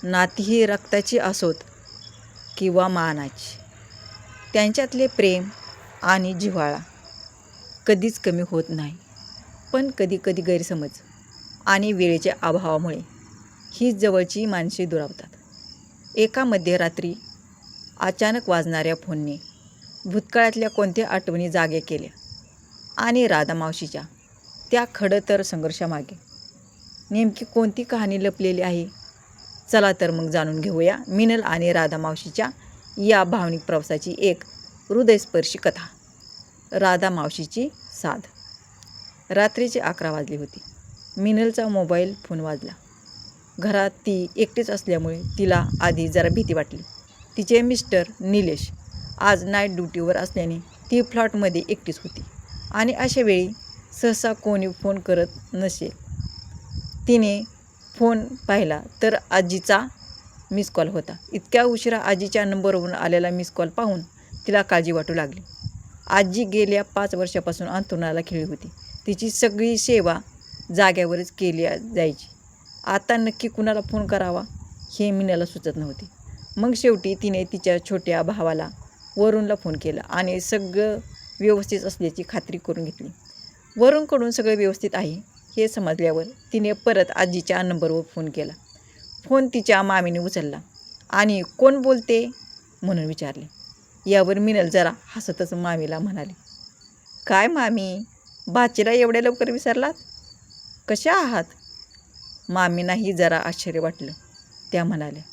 नाती ही रक्ताची असोत किंवा मानाची, त्यांच्यातले प्रेम आणि जिव्हाळा कधीच कमी होत नाही. पण कधीकधी गैरसमज आणि वेळेच्या अभावामुळे ही जवळची माणसे दुरावतात. एका मध्यरात्री अचानक वाजणाऱ्या फोनने भूतकाळातल्या कोणत्या आठवणी जागे केल्या आणि राधा मावशीच्या त्या खडतर संघर्षामागे नेमकी कोणती कहाणी लपलेली आहे? चला तर मग जाणून घेऊया मिनल आणि राधा मावशीच्या या भावनिक प्रवासाची एक हृदयस्पर्शी कथा. राधा मावशीची साध. रात्रीचे 11 वाजले होते. मिनलचा मोबाईल फोन वाजला. घरात ती एकटीच असल्यामुळे तिला आधी जरा भीती वाटली. तिचे मिस्टर निलेश आज नाईट ड्युटीवर असल्याने ती फ्लॅटमध्ये एकटीच होती आणि अशावेळी सहसा कोणी फोन करत नसे. तिने फोन पाहिला तर आजीचा मिस कॉल होता. इतक्या उशिरा आजीच्या नंबरवरून आलेला मिस कॉल पाहून तिला काळजी वाटू लागली. आजी गेल्या 5 वर्षापासून अंथरुणाला खिळली होती. तिची सगळी सेवा जाग्यावरच केली जायची. आता नक्की कुणाला फोन करावा हे मिनलला सुचत नव्हते. मग शेवटी तिने तिच्या छोट्या भावाला वरूणला फोन केला आणि सगळं व्यवस्थित असल्याची खात्री करून घेतली. वरूणकडून सगळं व्यवस्थित आहे हे समजल्यावर तिने परत आजीच्या नंबरवर फोन केला. फोन तिच्या मामीने उचलला आणि कोण बोलते म्हणून विचारले. यावर मिनल जरा हसतच मामीला म्हणाली, काय मामी, भाचीला एवढ्या लवकर विसरलात? कशा आहात? मामींनाही जरा आश्चर्य वाटलं. त्या म्हणाल्या,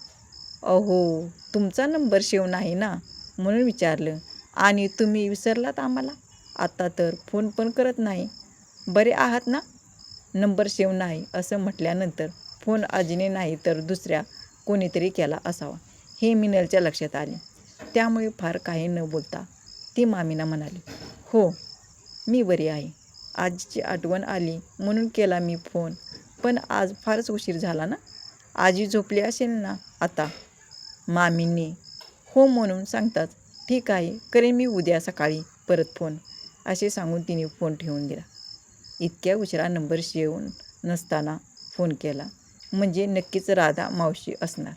अहो तुमचा नंबर सेव्ह नाही ना म्हणून विचारलं आणि तुम्ही विसरलात आम्हाला. आता तर फोन पण करत नाही. बरे आहात ना? नंबर सेव्ह नाही असं म्हटल्यानंतर फोन आजीने नाही तर दुसऱ्या कोणीतरी केला असावा हे मिनलच्या लक्षात आले. त्यामुळे फार काही न बोलता ती मामींना म्हणाली, हो मी बरी आहे. आजीची आठवण आली म्हणून केला मी फोन, पण आज फारच उशीर झाला ना? आजी झोपली असेल ना आता? मामींनी हो म्हणून सांगताच, ठीक आहे करेन मी उद्या सकाळी परत फोन असे सांगून तिने फोन ठेवून दिला. इतक्या उशिरा नंबर सेव्ह नसताना फोन केला म्हणजे नक्कीच राधा मावशी असणार.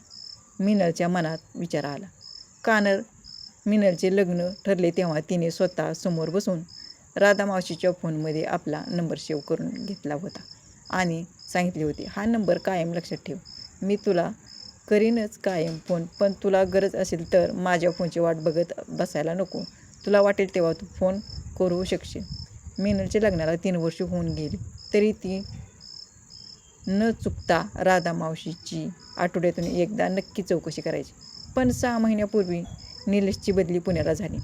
मिनलच्या मनात विचार आला. कानर मिनलचे लग्न ठरले तेव्हा तिने स्वतः समोर बसून राधा मावशीच्या फोनमध्ये आपला नंबर सेव्ह करून घेतला होता आणि सांगितले होते, हा नंबर कायम लक्षात ठेव. मी तुला करीनच कायम फोन, पण तुला गरज असेल तर माझ्या फोनची वाट बघत बसायला नको. तुला वाटेल तेव्हा तू फोन करू शकशील. मिनलच्या लग्नाला 3 वर्ष होऊन गेली तरी ती न चुकता राधा मावशीची आठवड्यातून एकदा नक्की चौकशी करायची. पण 6 महिन्यापूर्वी निलेशची बदली पुण्याला झाली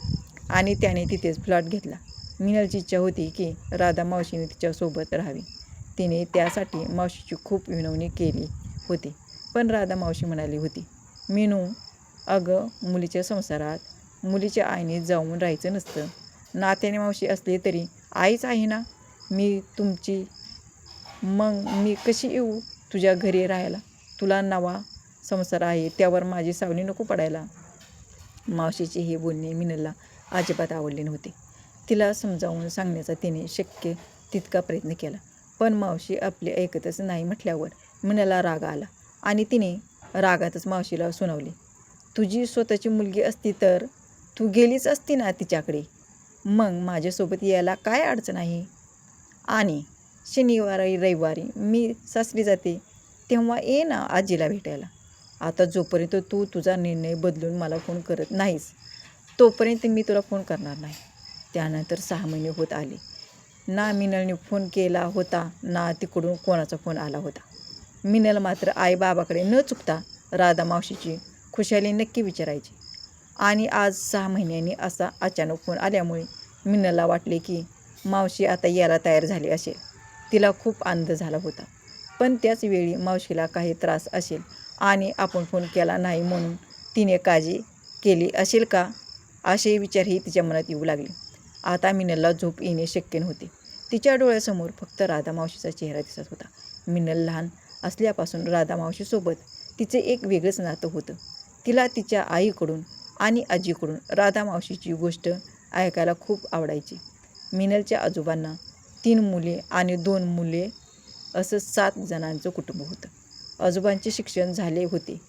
आणि त्याने तिथेच फ्लॅट घेतला. मिनलची इच्छा होती की राधा मावशीने तिच्यासोबत राहावी. तिने त्यासाठी मावशीची खूप विनवणी केली होती. पण राधा मावशी म्हणाली होती, मीनू अगं मुलीच्या संसारात मुलीच्या आईने जाऊन राहायचं नसतं. नात्याने मावशी असली तरी आईच आहे ना मी तुमची. मग मी कशी येऊ तुझ्या घरी राहायला? तुला नवा संसार आहे त्यावर माझी सावली नको पडायला. मावशीचे हे बोलणे मिनलला अजिबात आवडले नव्हते. तिला समजावून सांगण्याचा तिने शक्य तितका प्रयत्न केला, पण मावशी आपले ऐकतच नाही म्हटल्यावर मिनलला राग आला आणि तिने रागातच मावशीला सुनावले, तुझी स्वतःची मुलगी असती तर तू गेलीच असती ना तिच्याकडे. मग माझ्यासोबत यायला काय अडचण आहे? आणि शनिवारी रविवारी मी सासरी जाते तेव्हा ये ना आजीला भेटायला. आता जोपर्यंत तू तुझा निर्णय बदलून मला फोन करत नाहीस तोपर्यंत मी तुला फोन करणार नाही. त्यानंतर 6 महिने होत आले. ना मिनलने फोन केला होता ना तिकडून कोणाचा फोन आला होता. मिनल मात्र आईबाबाकडे न चुकता राधा मावशीची खुशाली नक्की विचारायची आणि आज 6 महिन्यांनी असा अचानक फोन आल्यामुळे मिनलला वाटले की मावशी आता यायला तयार झाली असेल. तिला खूप आनंद झाला होता, पण त्याच वेळी मावशीला काही त्रास असेल आणि आपण फोन केला नाही म्हणून तिने काळजी केली असेल का असे विचारही तिच्या मनात येऊ लागले. आता मिनलला झोप येणे शक्य नव्हते. तिच्या डोळ्यासमोर फक्त राधा मावशीचा चेहरा दिसत होता. मिनल लहान असल्यापासून राधा मावशीसोबत तिचे एक वेगळंच नातं होतं. तिला तिच्या आईकडून आणि आजीकडून राधा मावशीची गोष्ट ऐकायला खूप आवडायची. मिनलच्या आजोबांना 3 मुले आणि 2 मुले असं 7 जणांचं कुटुंब होतं. आजोबांचे शिक्षण झाले होते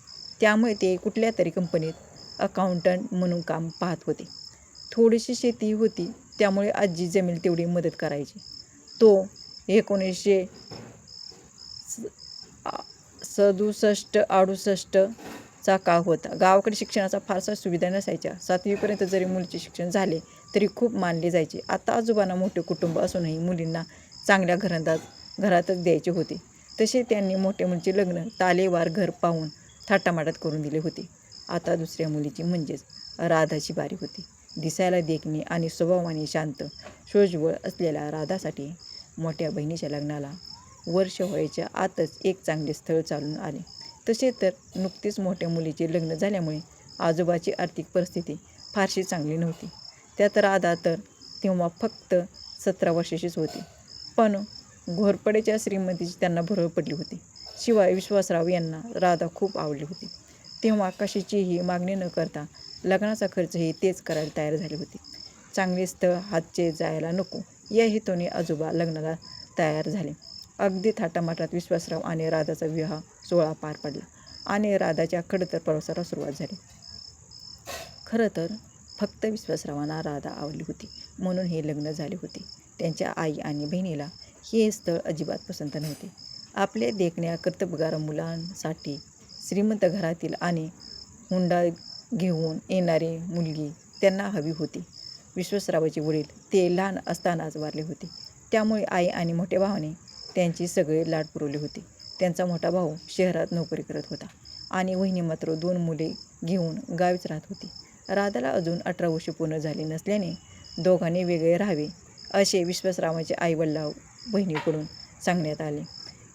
त्यामुळे ते कुठल्या तरी कंपनीत अकाउंटंट म्हणून काम पाहत होते. थोडीशी शेती होती, त्यामुळे आजी जमेल तेवढी मदत करायची. तो 1967-68चा काळ होता. गावाकडे शिक्षणाचा फारसा सुविधा नसायच्या. 7वीपर्यंत जरी मुलीचे शिक्षण झाले तरी खूप मानले जायचे. आता आजोबांना मोठे कुटुंब असूनही मुलींना चांगल्या घरातच द्यायचे होते. तसे त्यांनी मोठ्या मुलीचे लग्न तालेवार घर पाहून थाटामाटात करून दिले होते. आता दुसऱ्या मुलीची म्हणजेच राधाची बारी होती. दिसायला देखणी आणि स्वभावाने शांत सोज्वळ असलेल्या राधासाठी मोठ्या बहिणीच्या लग्नाला वर्ष व्हायच्या आतच एक चांगले स्थळ चालून आले. तसे तर नुकतेच मोठ्या मुलीचे लग्न झाल्यामुळे आजोबाची आर्थिक परिस्थिती फारशी चांगली नव्हती. त्यात राधा तर तेव्हा फक्त 17 वर्षाचीच होती. पण घोरपड्याच्या श्रीमंतीची त्यांना भरळ पडली होती. शिवाय विश्वासराव यांना राधा खूप आवडली होती. तेव्हा कशाचीही मागणी न करता लग्नाचा खर्चही तेच करायला तयार झाले होते. चांगले स्थळ हातचे जायला नको या हेतूने आजोबा लग्नाला तयार झाले. अगदी थाटामाटात विश्वासराव आणि राधाचा विवाह सोहळा पार पडला आणि राधाच्या खडतर प्रवासाला सुरुवात झाली. खरं तर फक्त विश्वासरावांना राधा आवडली होती म्हणून हे लग्न झाले होते. त्यांच्या आई आणि बहिणीला हे स्थळ अजिबात पसंत नव्हते. आपल्या देखण्या कर्तबगार मुलांसाठी श्रीमंत घरातील आणि हुंडा घेऊन येणारी मुलगी त्यांना हवी होती. विश्वासरावाचे वडील ते लहान असतानाच वारले होते. त्यामुळे आई आणि मोठ्या भावाने त्यांची सगळे लाड पुरवले होते. त्यांचा मोठा भाऊ शहरात नोकरी करत होता आणि वहिनी मात्र 2 मुले घेऊन गावीच राहत होती. राधाला अजून 18 वर्षे पूर्ण झाली नसल्याने दोघांनी वेगळे राहावे असे विश्वासरावांच्या आईवडिला बहिणीकडून सांगण्यात आले.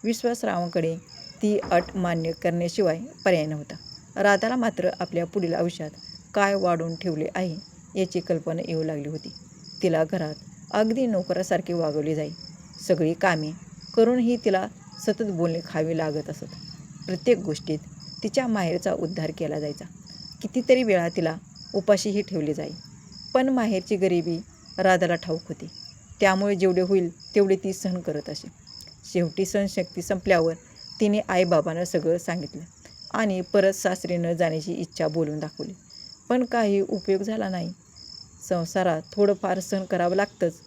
विश्वासरावांकडे ती अट मान्य करण्याशिवाय पर्याय नव्हता. राधाला मात्र आपल्या पुढील आयुष्यात काय वाढून ठेवले आहे याची कल्पना येऊ लागली होती. तिला घरात अगदी नोकरासारखे वागवले जाई. सगळी कामे करूनही तिला सतत बोलणे खावे लागत असत. प्रत्येक गोष्टीत तिच्या माहेरचा उद्धार केला जायचा. कितीतरी वेळा तिला उपाशीही ठेवले जाई. पण माहेरची गरिबी राधाला ठाऊक होती. त्यामुळे जेवढे होईल तेवढे ती सहन करत असे. शेवटी सहनशक्ती संपल्यावर तिने आईबाबांना सगळं सांगितलं आणि परत सासरी न जाण्याची इच्छा बोलून दाखवली. पण काही उपयोग झाला नाही. संसारात थोडंफार सहन करावं लागतंच.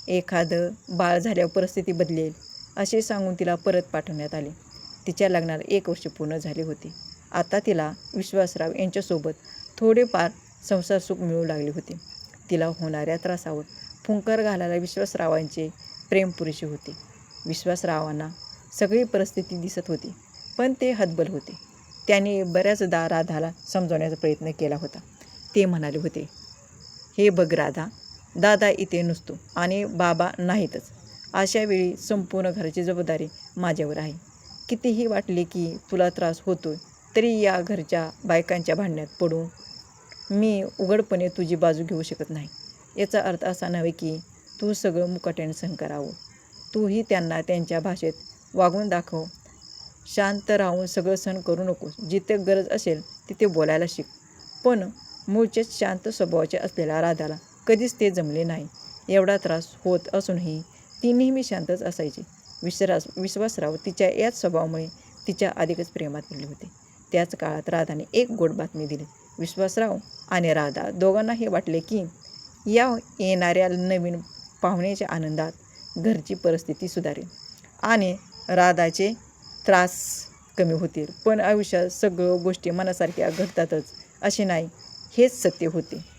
एखादं बाळ झाल्यावर परिस्थिती बदलेल असे सांगून तिला परत पाठवण्यात आले. तिच्या लग्नाला 1 वर्ष पूर्ण झाले होते. आता तिला विश्वासराव यांच्यासोबत थोडेफार संसार सुख मिळू लागले होते. तिला होणाऱ्या त्रासावर फुंकर घालायला विश्वासरावांचे प्रेम पुरेसे होते. विश्वासरावांना सगळी परिस्थिती दिसत होती, पण ते हतबल होते. त्यांनी बऱ्याचदा राधाला समजवण्याचा प्रयत्न केला होता. ते म्हणाले होते, "हे बघ राधा, दादा इथे नसतो आणि बाबा नाहीतच. अशा वेळी संपूर्ण घराची जबाबदारी माझ्यावर आहे. कितीही वाटले की तुला त्रास होतोय तरी या घरच्या बायकांच्या भांडण्यात पडून मी उघडपणे तुझी बाजू घेऊ शकत नाही. याचा अर्थ असा नव्हे की तू सगळं मुकाट्याने सहन करावं. तूही त्यांना त्यांच्या भाषेत वागून दाखव. शांत राहून सगळं सहन करू नकोस. जिथे गरज असेल तिथे बोलायला शिक." पण मूळचेच शांत स्वभावाचे असलेल्या राधाला कधीच ते जमले नाही. एवढा त्रास होत असूनही ती नेहमी शांतच असायची. विश्वासराव तिच्या याच स्वभावामुळे तिच्या अधिकच प्रेमात पडले होते. त्याच काळात राधाने एक गोड बातमी दिली. विश्वासराव आणि राधा दोघांना हे वाटले की या येणाऱ्या नवीन पाहुण्याच्या आनंदात घरची परिस्थिती सुधारेल आणि राधाचे त्रास कमी होतील. पण आयुष्यात सगळ्या गोष्टी मनासारख्या घडतातच असे नाही, हेच सत्य होते.